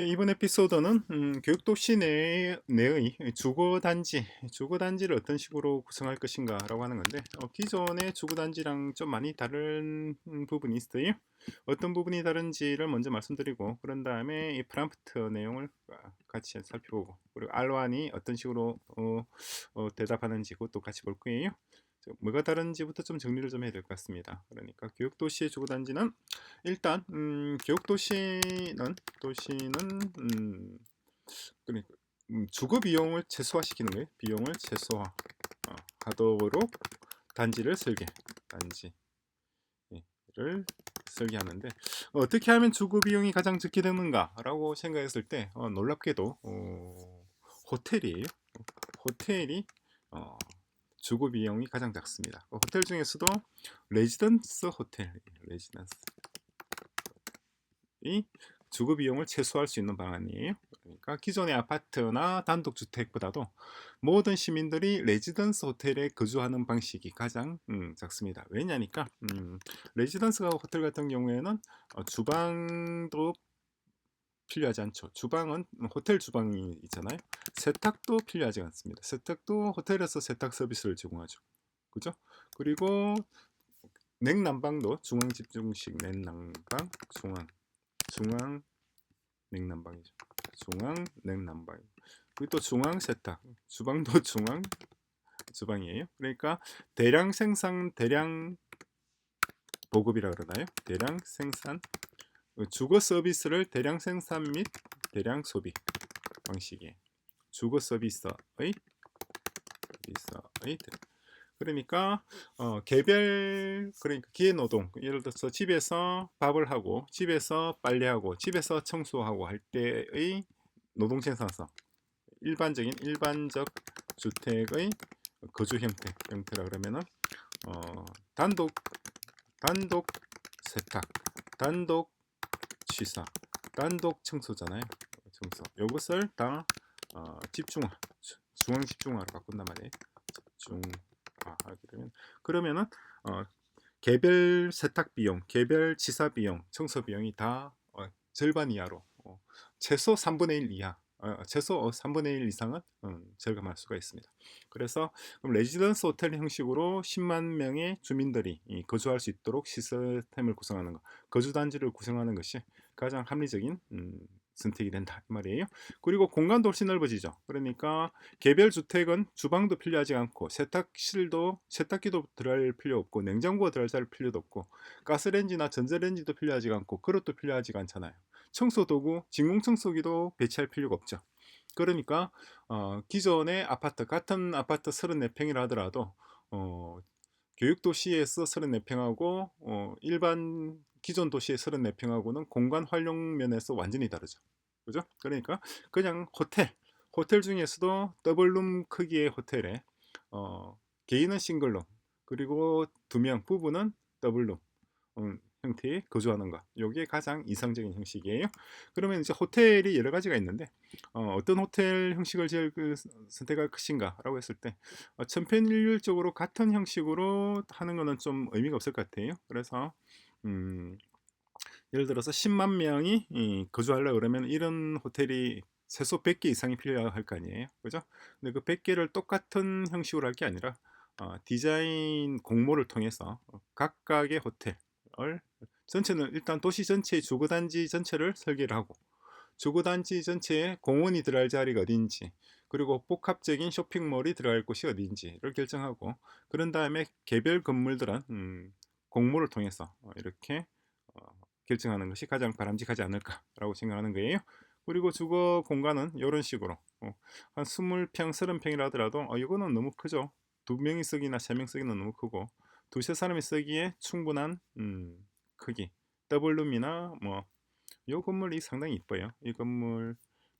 이번 에피소드는 교육도시 내의 주거단지를 어떤 식으로 구성할 것인가라고 하는 건데, 기존의 주거단지랑 좀 많이 다른 부분이 있어요. 어떤 부분이 다른지를 먼저 말씀드리고, 그런 다음에 이 프롬프트 내용을 같이 살펴보고, 그리고 알완이 어떤 식으로 대답하는지 그것도 같이 볼 거예요. 뭐가 다른지부터 좀 정리를 좀 해야 될 것 같습니다. 그러니까 교육도시의 주거단지는 일단 도시는 그러니까 주거 비용을 최소화시키는 거예요. 비용을 최소화 하도록 단지를 설계하는데, 어떻게 하면 주거 비용이 가장 적게 되는가라고 생각했을 때 놀랍게도 호텔이에요. 호텔이 어, 주거 비용이 가장 작습니다. 호텔 중에서도 레지던스 이 주거 비용을 최소화할 수 있는 방안이에요. 그러니까 기존의 아파트나 단독주택보다도 모든 시민들이 레지던스 호텔에 거주하는 방식이 가장 작습니다. 왜냐니까 레지던스 호텔 같은 경우에는 주방도 필요하지 않죠. 주방은 호텔 주방이 있잖아요. 세탁도 필요하지 않습니다. 세탁도 호텔에서 세탁 서비스를 제공하죠. 그죠? 그리고 냉난방도 중앙 집중식 냉난방, 중앙 냉난방이죠. 중앙 냉난방. 그리고 또 중앙 세탁. 주방도 중앙 주방이에요. 그러니까 대량 생산, 대량 보급이라 그러나요? 대량 생산, 주거 서비스를 대량 생산 및 대량 소비 방식이에요. 주거 서비스의 그러니까 그러니까 기회노동, 예를 들어서 집에서 밥을 하고 집에서 빨래하고 집에서 청소하고 할 때의 노동 생산성, 일반적 주택의 거주 형태라 그러면은 단독 세탁, 단독 취사, 단독 청소잖아요. 청소. 이것을 다 중앙 집중화로 바꾼단 말이에요. 집중화하게 되면 그러면은 개별 세탁 비용, 개별 치사 비용, 청소 비용이 다 절반 이하로 최소 3분의 1 이하, 최소 3분의 1 이상은 절감할 수가 있습니다. 그래서 그럼 레지던스 호텔 형식으로 10만 명의 주민들이 거주할 수 있도록 시스템을 구성하는 것, 거주 단지를 구성하는 것이 가장 합리적인 선택이 된다 이 말이에요. 그리고 공간도 훨씬 넓어지죠. 그러니까 개별 주택은 주방도 필요하지 않고 세탁기도 들어갈 필요 없고 냉장고가 들어갈 필요도 없고 가스레인지나 전자레인지도 필요하지 않고 그릇도 필요하지 않잖아요. 청소 도구, 진공 청소기도 배치할 필요가 없죠. 그러니까 기존의 아파트 같은 아파트 34평이라 하더라도 교육도시에서 34평하고 일반 기존 도시의 34평하고는 공간 활용 면에서 완전히 다르죠. 그죠? 그러니까 그냥 호텔 중에서도 더블룸 크기의 호텔에 개인은 싱글룸, 그리고 두 명 부부는 더블룸 형태의 거주하는 것, 이게 가장 이상적인 형식이에요. 그러면 이제 호텔이 여러 가지가 있는데 어떤 호텔 형식을 선택할 것인가라고 했을 때 천편일률적으로 같은 형식으로 하는 거는 좀 의미가 없을 것 같아요. 그래서 음, 예를 들어서 10만 명이 거주하려고 그러면 이런 호텔이 최소 100개 이상이 필요할 거 아니에요. 그죠? 근데 그 100개를 똑같은 형식으로 할 게 아니라 디자인 공모를 통해서 각각의 호텔을 전체는 일단 도시 전체의 주거단지 전체를 설계를 하고 주거단지 전체에 공원이 들어갈 자리가 어딘지, 그리고 복합적인 쇼핑몰이 들어갈 곳이 어딘지를 결정하고, 그런 다음에 개별 건물들은 공모를 통해서 이렇게 어, 결정하는 것이 가장 바람직하지 않을까라고 생각하는 거예요. 그리고 주거 공간은 이런 식으로 한 20평, 30평이라 하더라도 이거는 너무 크죠. 두 명이 쓰기나 세 명 쓰기는 너무 크고 두세 사람이 쓰기에 충분한 크기. 더블룸이나 뭐 이 건물이 상당히 이뻐요. 이 건물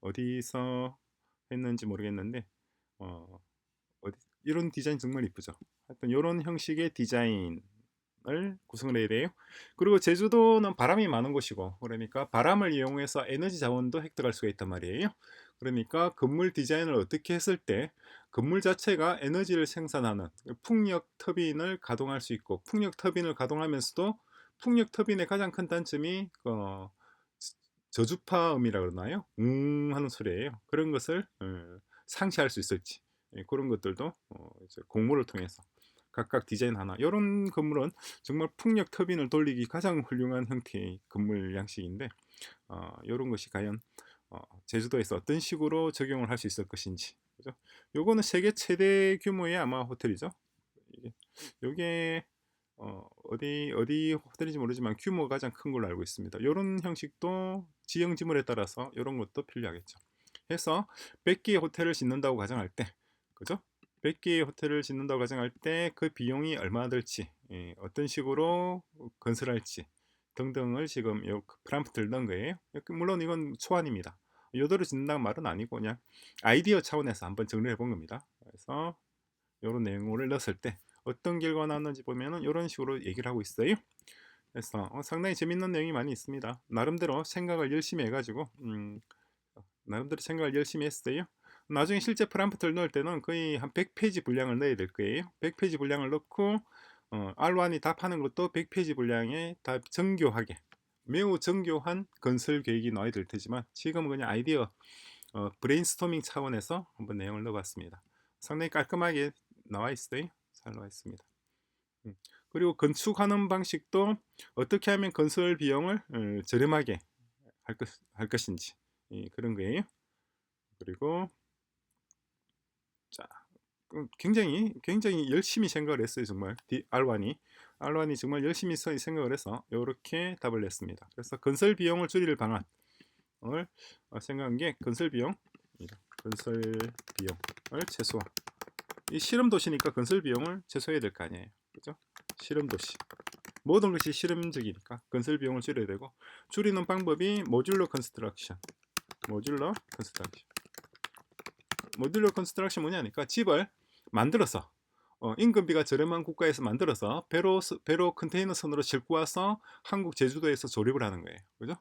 어디서 했는지 모르겠는데 어, 이런 디자인 정말 이쁘죠. 하여튼 이런 형식의 디자인을 구성을 해야 돼요. 그리고 제주도는 바람이 많은 곳이고 그러니까 바람을 이용해서 에너지 자원도 획득할 수가 있단 말이에요. 그러니까 건물 디자인을 어떻게 했을 때 건물 자체가 에너지를 생산하는 풍력 터빈을 가동할 수 있고, 풍력 터빈을 가동하면서도 풍력 터빈의 가장 큰 단점이 저주파음이라 그러나요? 하는 소리예요. 그런 것을 상쇄할 수 있을지, 그런 것들도 이제 공모를 통해서 각각 디자인 하나. 이런 건물은 정말 풍력 터빈을 돌리기 가장 훌륭한 형태의 건물 양식인데, 이런 것이 과연 제주도에서 어떤 식으로 적용을 할 수 있을 것인지, 그죠? 요거는 세계 최대 규모의 아마 호텔이죠. 이게 요게 어디 호텔인지 모르지만 규모가 가장 큰 걸로 알고 있습니다. 요런 형식도 지형 지물에 따라서 요런 것도 필요하겠죠. 해서 100개의 호텔을 짓는다고 가정할 때, 그죠? 100개의 호텔을 짓는다고 가정할 때 그 비용이 얼마나 들지, 어떤 식으로 건설할지 등등을 지금 요 프람프트를 넣은 거예요. 물론 이건 초안입니다. 요대로 짓는다는 말은 아니고 그냥 아이디어 차원에서 한번 정리를 해본 겁니다. 그래서 이런 내용을 넣었을 때 어떤 결과가 나왔는지 보면은 이런 식으로 얘기를 하고 있어요. 그래서 상당히 재밌는 내용이 많이 있습니다. 나름대로 생각을 열심히 해가지고 나름대로 생각을 열심히 했어요. 나중에 실제 프람프트를 넣을 때는 거의 한 100페이지 분량을 넣어야 될 거예요. 100페이지 분량을 넣고 R1이 답하는 것도 100페이지 분량에 다 정교하게, 매우 정교한 건설 계획이 나와야 될 테지만 지금은 그냥 아이디어 브레인스토밍 차원에서 한번 내용을 넣어봤습니다. 상당히 깔끔하게 나와 있어요. 잘 나와 있습니다. 그리고 건축하는 방식도 어떻게 하면 건설 비용을 저렴하게 할 것인지, 그런 거예요. 그리고 자, 굉장히 열심히 생각을 했어요. 정말 R1이 정말 열심히 생각을 해서 이렇게 답을 냈습니다. 그래서 건설 비용을 줄일 방안을 생각한 게 건설 비용을 최소화. 이 실험 도시니까 건설 비용을 최소해야 될 거 아니에요. 그죠? 실험 도시. 모든 것이 실험적이니까 건설 비용을 줄여야 되고, 줄이는 방법이 모듈러 컨스트럭션. 모듈러 컨스트럭션 뭐냐니까 집을 만들어서 인건비가 저렴한 국가에서 만들어서 배로 컨테이너 선으로 싣고 와서 한국 제주도에서 조립을 하는 거예요. 그죠?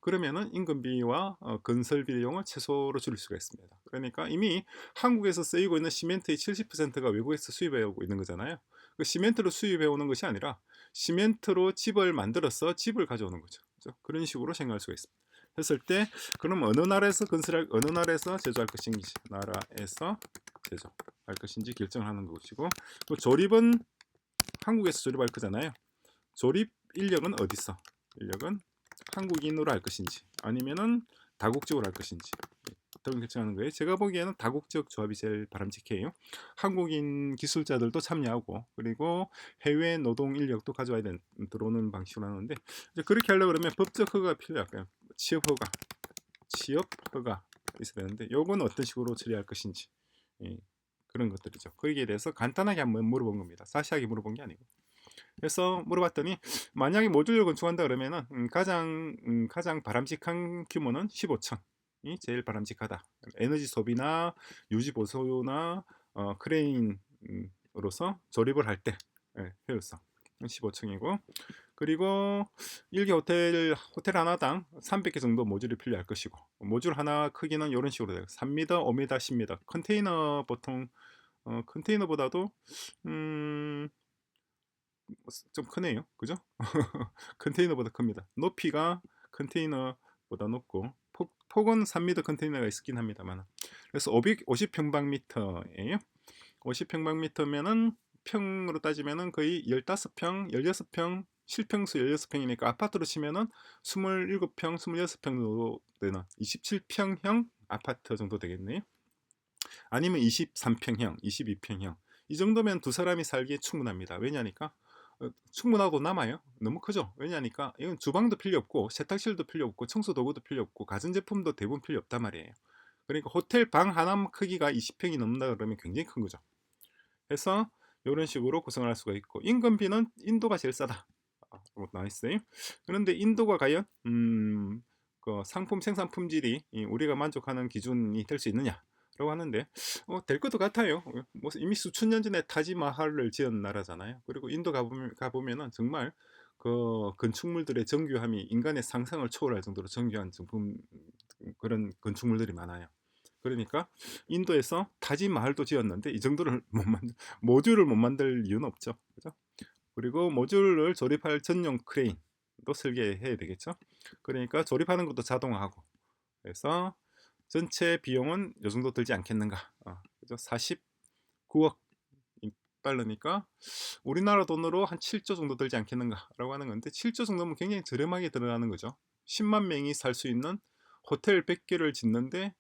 그러면은 인건비와 건설 비용을 최소로 줄일 수가 있습니다. 그러니까 이미 한국에서 쓰이고 있는 시멘트의 70%가 외국에서 수입해 오고 있는 거잖아요. 그 시멘트로 수입해 오는 것이 아니라 시멘트로 집을 만들어서 집을 가져오는 거죠. 그죠? 그런 식으로 생각할 수가 있습니다. 했을 때 그럼 어느 나라에서 제조할 것인지 결정을 하는 것이고, 또 조립은 한국에서 조립할 거잖아요. 조립 인력은 어디서? 인력은 한국인으로 할 것인지 아니면은 다국적으로 할 것인지 등을 결정하는 거예요. 제가 보기에는 다국적 조합이 제일 바람직해요. 한국인 기술자들도 참여하고, 그리고 해외 노동 인력도 가져와야 들어오는 방식으로 하는데, 이제 그렇게 하려고 그러면 법적 허가가 필요할까요? 취업 허가 있어야 되는데, 요건 어떤 식으로 처리할 것인지, 그런 것들이죠. 거기에 대해서 간단하게 한번 물어본 겁니다. 자세하게 물어본 게 아니고. 그래서 물어봤더니 만약에 모듈을 건축한다 그러면은 가장 바람직한 규모는 15층이 제일 바람직하다. 에너지 소비나 유지 보수나 크레인으로서 조립을 할 때 효율성 15층이고, 그리고 1개 호텔 하나당 300개 정도 모듈이 필요할 것이고, 모듈 하나 크기는 이런 식으로 돼요. 3m, 5m, 10m. 컨테이너 보통 컨테이너보다도 좀 크네요. 그죠? 컨테이너보다 큽니다. 높이가 컨테이너보다 높고 폭은 3m 컨테이너가 있긴 합니다만, 그래서 550평방미터예요. 50평방미터면은 평으로 따지면은 거의 15평, 16평, 실평수 16평이니까 아파트로 치면은 27평, 26평 정도 되는 27평형 아파트 정도 되겠네요. 아니면 23평형, 22평형. 이 정도면 두 사람이 살기에 충분합니다. 왜냐니까 충분하고 남아요. 너무 크죠. 왜냐니까 이건 주방도 필요 없고 세탁실도 필요 없고 청소 도구도 필요 없고 가전제품도 대부분 필요 없단 말이에요. 그러니까 호텔 방 하나 크기가 20평이 넘는다 그러면 굉장히 큰 거죠. 그래서 이런 식으로 구성을 할 수가 있고, 인건비는 인도가 제일 싸다 나와 있어요. 그런데 인도가 과연 그 상품 생산 품질이 우리가 만족하는 기준이 될 수 있느냐 라고 하는데, 될 것도 같아요. 뭐 이미 수천 년 전에 타지마할을 지은 나라잖아요. 그리고 인도 가보면은 정말 그 건축물들의 정교함이 인간의 상상을 초월할 정도로 정교한 그런 건축물들이 많아요. 그러니까 인도에서 타지마할도 지었는데 이 정도를 모듈을 못 만들 이유는 없죠. 그죠? 그리고 모듈을 조립할 전용 크레인도 설계해야 되겠죠. 그러니까 조립하는 것도 자동화하고. 그래서 전체 비용은 요 정도 들지 않겠는가. 그죠? 49억 달러니까 우리나라 돈으로 한 7조 정도 들지 않겠는가라고 하는 건데, 7조 정도면 굉장히 저렴하게 들어가는 거죠. 10만 명이 살 수 있는 호텔 100개를 짓는데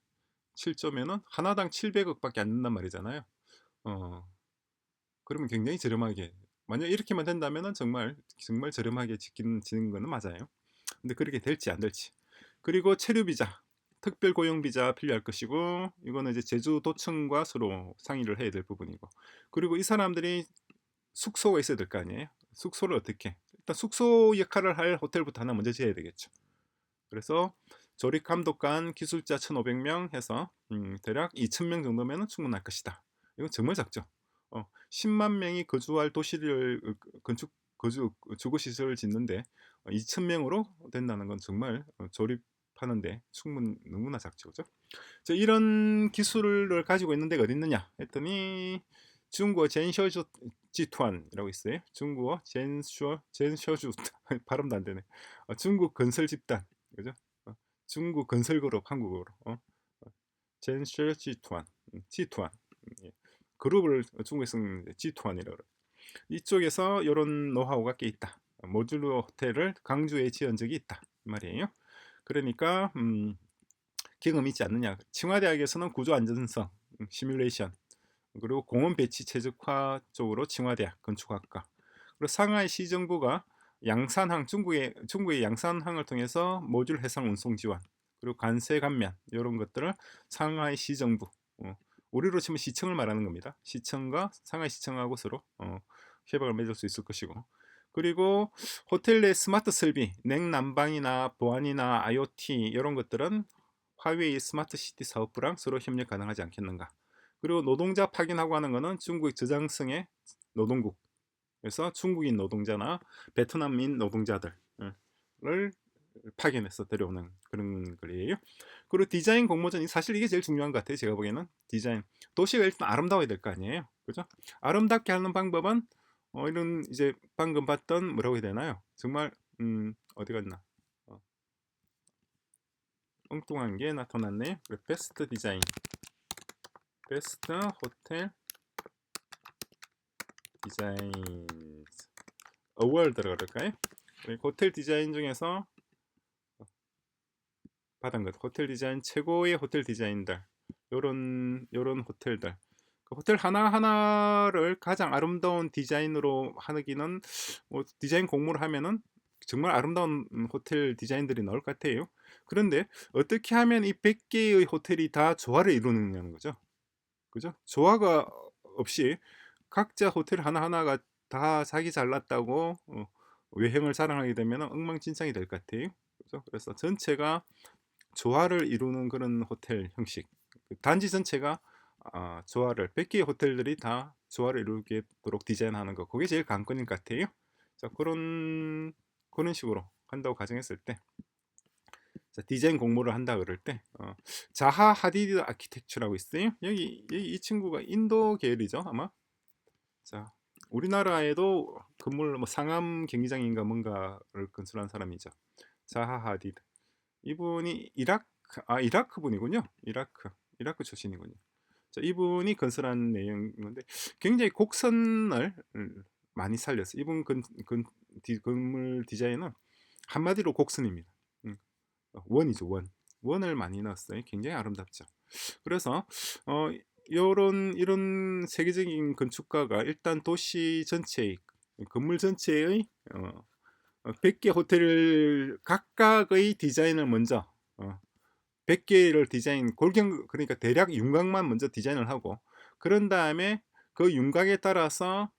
7조면은 하나당 700억밖에 안 든단 말이잖아요. 그러면 굉장히 저렴하게, 만약 이렇게만 된다면은 정말 저렴하게 짓는 거는 맞아요. 근데 그렇게 될지 안 될지. 그리고 체류 비자, 특별 고용 비자 필요할 것이고, 이거는 이제 제주도청과 서로 상의를 해야 될 부분이고, 그리고 이 사람들이 숙소가 있어야 될 거 아니에요. 숙소를 어떻게? 일단 숙소 역할을 할 호텔부터 하나 먼저 지어야 되겠죠. 그래서 조립 감독관 기술자 1,500명 해서 대략 2,000명 정도면 충분할 것이다. 이건 정말 작죠. 10만 명이 거주할 도시를 주거 시설을 짓는데 2,000명으로 된다는 건 정말 조립하는데 너무나 작죠, 그죠? 이런 기술을 가지고 있는 데가 어디 있느냐 했더니 중국어 젠셔주 지투안이라고 있어요. 중국어 젠셔주 발음도 안 되네. 중국 건설 집단, 그죠? 중국 건설 그룹, 한국어로 젠셔 지투안, 지투안. 예. 그룹을 중국에 쓰는 지투안이라고 그래요. 이쪽에서 이런 노하우가 꽤 있다. 모듈러 호텔을 강주에 지은 적이 있다 이 말이에요. 그러니까 경험이 있지 않느냐. 칭화대학에서는 구조 안전성 시뮬레이션, 그리고 공원 배치 최적화 쪽으로 칭화대학 건축학과, 그리고 상하이 시정부가 양산항, 중국의 양산항을 통해서 모듈 해상 운송 지원, 그리고 관세 감면, 이런 것들을 상하이 시정부, 우리로 치면 시청을 말하는 겁니다. 시청과 상하이 시청하고 서로 협약을 맺을 수 있을 것이고, 그리고 호텔 내 스마트 설비, 냉난방이나 보안이나 IoT 이런 것들은 화웨이 스마트 시티 사업부랑 서로 협력 가능하지 않겠는가. 그리고 노동자 파견하고 하는 거는 중국의 저장성의 노동국, 그래서 중국인 노동자나 베트남인 노동자들을 파견해서 데려오는 그런 거예요. 그리고 디자인 공모전이 사실 이게 제일 중요한 것 같아요. 제가 보기에는 디자인, 도시가 일단 아름다워야 될 거 아니에요, 그죠? 아름답게 하는 방법은 이런 이제 방금 봤던 뭐라고 해야 되나요? 정말 어디 갔나? 엉뚱한 게 나타났네요. 베스트 디자인, 베스트 호텔 디자인 어워드라고 그럴까요? 호텔 디자인 중에서 받은 것, 호텔 디자인 최고의 호텔 디자인들, 요런 호텔들, 호텔 하나하나를 가장 아름다운 디자인으로 하기는 디자인 공모를 하면은 정말 아름다운 호텔 디자인들이 나올 것 같아요. 그런데 어떻게 하면 이 100개의 호텔이 다 조화를 이루느냐는 거죠. 그죠? 조화가 없이 각자 호텔 하나하나가 다 자기 잘났다고 외형을 자랑하게 되면 엉망진창이 될 것 같아요. 그죠? 그래서 전체가 조화를 이루는 그런 호텔 형식, 단지 전체가 조화를 100개의 호텔들이 다 조화를 이루도록 디자인하는 거, 그게 제일 관건인 것 같아요. 자, 그런 식으로 한다고 가정했을 때, 자, 디자인 공모를 한다 그럴 때 자하 하디드 아키텍처라고 있어요. 여기 이 친구가 인도 계열이죠 아마. 자, 우리나라에도 건물 뭐 상암 경기장인가 뭔가를 건설한 사람이죠. 자하 하디드. 이분이 이라크 분이군요. 이라크 출신이군요. 자, 이분이 건설한 내용인데 굉장히 곡선을 많이 살렸어요. 이분 건물 디자인은 한마디로 곡선입니다. 원이죠, 원을 많이 넣었어요. 굉장히 아름답죠. 그래서 이런 세계적인 건축가가 일단 도시 전체의 건물 전체의 100개 호텔 각각의 디자인을 먼저 100개를 디자인 골경, 그러니까 대략 윤곽만 먼저 디자인을 하고, 그런 다음에 그 윤곽에 따라서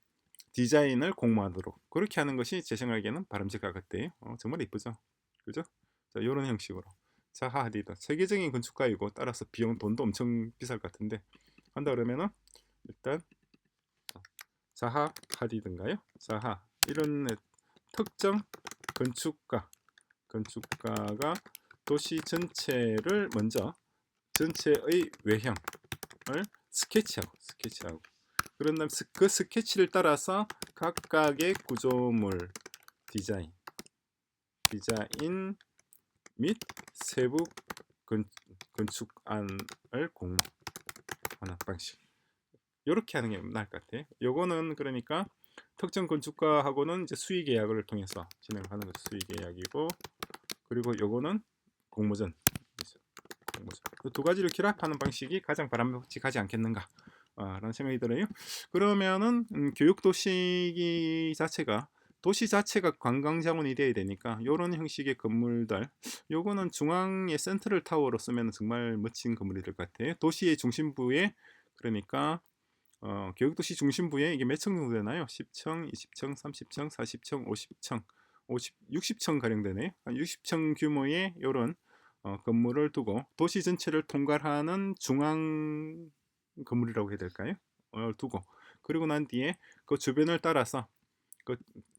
디자인을 공모하도록, 그렇게 하는 것이 제 생각에는 바람직할 것 같아요. 정말 이쁘죠, 그죠? 자, 이런 형식으로. 자하 하디드 세계적인 건축가이고, 따라서 돈도 엄청 비쌀 것 같은데, 한다 그러면은 일단 자하 하디드인가요? 자하, 이런 특정 건축가가 도시 전체를 먼저 전체의 외형을 스케치하고 그런 다음 그 스케치를 따라서 각각의 구조물 디자인 및 세부 건축안을 공모하는 방식. 이렇게 하는 게 나을 것 같아. 요거는 그러니까 특정 건축가하고는 이제 수의 계약을 통해서 진행하는 것이 수의 계약이고, 그리고 요거는 공모전. 두 가지를 결합하는 방식이 가장 바람직하지 않겠는가 라는 생각이 들어요. 그러면은 교육도시 자체가 도시 자체가 관광자원이 돼야 되니까 이런 형식의 건물들, 요거는 중앙에 센트럴 타워로 쓰면 정말 멋진 건물이 될 것 같아요. 도시의 중심부에, 그러니까 교육도시 중심부에 이게 몇 층 정도 되나요? 10층, 20층, 30층, 40층, 50층, 60층 가량 되네요. 한 60층 규모의 이런 건물을 두고 도시 전체를 통괄하는 중앙 건물이라고 해야 될까요? 두고, 그리고 난 뒤에 그 주변을 따라서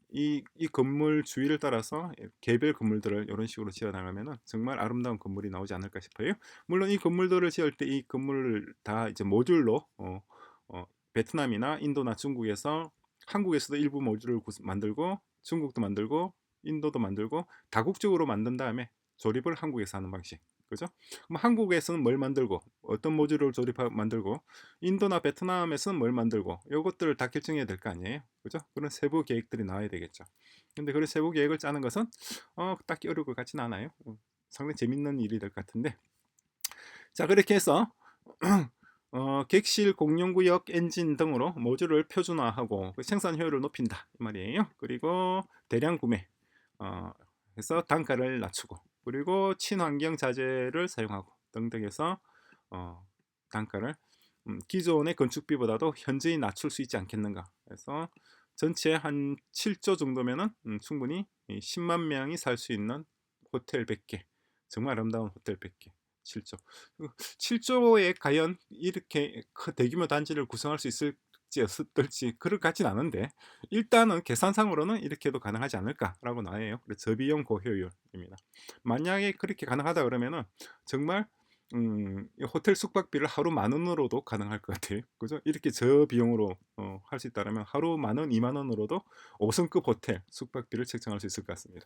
이 건물 주위를 따라서 개별 건물들을 이런 식으로 지어 나가면은 정말 아름다운 건물이 나오지 않을까 싶어요. 물론 이 건물들을 지을 때 이 건물을 다 이제 모듈로 베트남이나 인도나 중국에서, 한국에서도 일부 모듈을 만들고 중국도 만들고 인도도 만들고 다국적으로 만든 다음에 조립을 한국에서 하는 방식. 그죠? 그럼 한국에서는 뭘 만들고 어떤 모듈을 만들고 인도나 베트남에서는 뭘 만들고 이것들을 다 결정해야 될 거 아니에요. 그죠? 그런 세부 계획들이 나와야 되겠죠. 근데 그런 세부 계획을 짜는 것은 딱히 어려울 것 같지는 않아요. 상당히 재밌는 일이 될 것 같은데, 자, 그렇게 해서 객실, 공용구역, 엔진 등으로 모듈을 표준화하고 생산 효율을 높인다 이 말이에요. 그리고 대량 구매 해서 단가를 낮추고, 그리고 친환경 자재를 사용하고 등등 해서 단가를 기존의 건축비보다도 현저히 낮출 수 있지 않겠는가. 그래서 전체 한 7조 정도면은 충분히 10만 명이 살 수 있는 호텔 100개, 정말 아름다운 호텔 100개. 7조. 7조에 과연 이렇게 대규모 단지를 구성할 수 있을지 없을지 그럴 것 같진 않은데, 일단은 계산상으로는 이렇게도 가능하지 않을까라고 나와요. 그래서 저비용 고효율입니다. 만약에 그렇게 가능하다 그러면은 정말 호텔 숙박비를 하루 10,000원으로도 가능할 것 같아요. 그죠? 이렇게 저비용으로 할 수 있다면 하루 10,000원, 20,000원으로도 5성급 호텔 숙박비를 책정할 수 있을 것 같습니다.